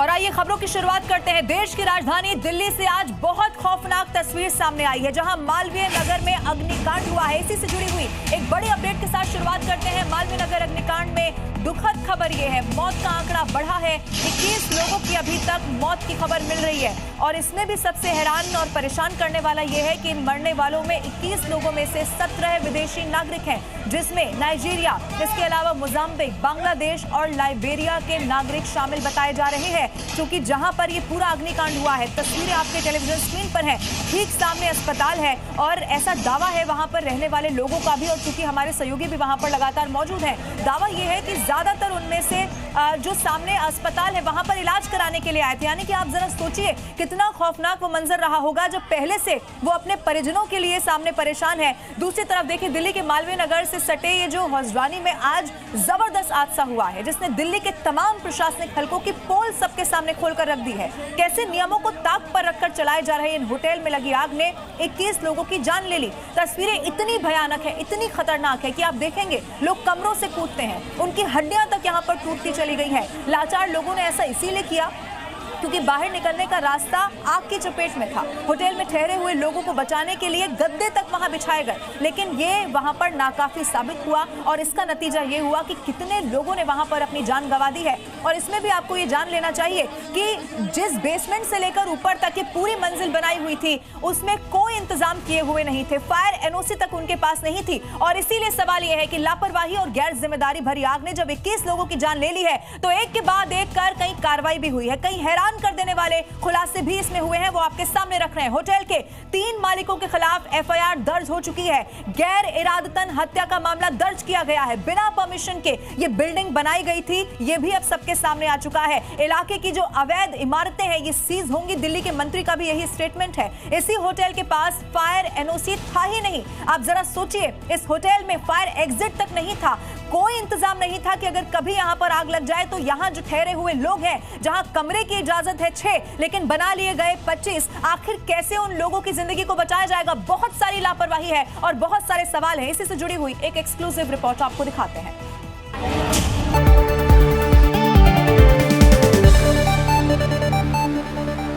और आइए खबरों की शुरुआत करते हैं। देश की राजधानी दिल्ली से आज बहुत खौफनाक तस्वीर सामने आई है, जहां मालवीय नगर में अग्निकांड हुआ है। इसी से जुड़ी हुई एक बड़ी अपडेट के साथ शुरुआत करते हैं। मालवीय नगर अग्निकांड में दुखद खबर यह है, मौत का आंकड़ा बढ़ा है। 21 लोगों की अभी तक मौत की खबर मिल रही है और इसमें भी सबसे हैरान और परेशान करने वाला यह है कि इन मरने वालों में 21 लोगों में से 17 विदेशी नागरिक हैं, जिसमें नाइजीरिया, इसके अलावा मोजाम्बिक, बांग्लादेश और लाइबेरिया के नागरिक शामिल बताए जा रहे हैं। क्योंकि जहां पर ये पूरा अग्निकांड हुआ है, तस्वीरें आपके टेलीविजन स्क्रीन पर हैं, ठीक सामने अस्पताल है और ऐसा दावा है वहां पर रहने वाले लोगों का भी, और चूंकि हमारे सहयोगी भी वहां पर लगातार मौजूद हैं, दावा यह है कि ज्यादातर उनमें से जो सामने अस्पताल है वहां पर इलाज कराने के लिए आए थे। यानी कि आप जरा सोचिए कितना खौफनाक वो मंजर रहा होगा जब पहले से वो अपने परिजनों के लिए सामने परेशान है। दूसरी तरफ देखिए, दिल्ली के मालवीय नगर से सटे ये जो हौजवानी में आज जबरदस्त हादसा हुआ है, जिसने दिल्ली के तमाम प्रशासनिक हलकों की पोल सबके सामने खोलकर रख दी है। कैसे नियमों को ताक पर रखकर चलाए जा रहे इन होटल में लगी आग ने 21 लोगों की जान ले ली। तस्वीरें इतनी भयानक है, इतनी खतरनाक है कि आप देखेंगे लोग कमरों से कूदते हैं, उनकी हड्डियां तक यहाँ पर टूटती चली गई है। लाचार लोगों ने ऐसा इसीलिए किया क्योंकि बाहर निकलने का रास्ता आग की चपेट में था। होटल में ठहरे हुए लोगों को बचाने के लिए गद्दे तक वहां बिछाए गए, लेकिन ये वहां पर नाकाफी साबित हुआ और इसका नतीजा ये हुआ कि कितने लोगों ने वहां पर अपनी जान गंवा दी है। और इसमें भी आपको ये जान लेना चाहिए कि जिस बेसमेंट से लेकर ऊपर तक की पूरी मंजिल बनाई हुई थी, उसमें कोई इंतजाम किए हुए नहीं थे। फायर एनओसी तक उनके पास नहीं थी और इसीलिए सवाल यह है कि लापरवाही और गैर जिम्मेदारी भरी आग ने जब 21 लोगों की जान ले ली है, तो एक के बाद एक कर कई कार्रवाई भी हुई है। कई हैरान कर देने वाले खुलासे भी इसमें हुए हैं, वो आपके सामने रख रहे हैं। होटल के 3 मालिकों के खिलाफ एफआईआर दर्ज हो चुकी है। गैर इरादतन हत्या का मामला दर्ज किया गया है। बिना परमिशन के ये बिल्डिंग बनाई गई थी, ये भी अब सबके सामने आ चुका है। इलाके की जो अवैध इमारतें हैं ये सीज होंगी, दिल्ली के मंत्री का भी यही स्टेटमेंट है। इसी होटल के पास फायर एनओसी था ही नहीं। आप जरा सोचिए, इस होटल में फायर एग्जिट तक नहीं था। कोई इंतजाम नहीं था कि अगर कभी यहां पर आग लग जाए तो यहां जो ठहरे हुए लोग हैं, जहां कमरे की इजाजत है 6 लेकिन बना लिए गए 25, आखिर कैसे उन लोगों की जिंदगी को बचाया जाएगा? बहुत सारी लापरवाही है और बहुत सारे सवाल हैं। इसी से जुड़ी हुई एक एक्सक्लूसिव रिपोर्ट आपको दिखाते हैं।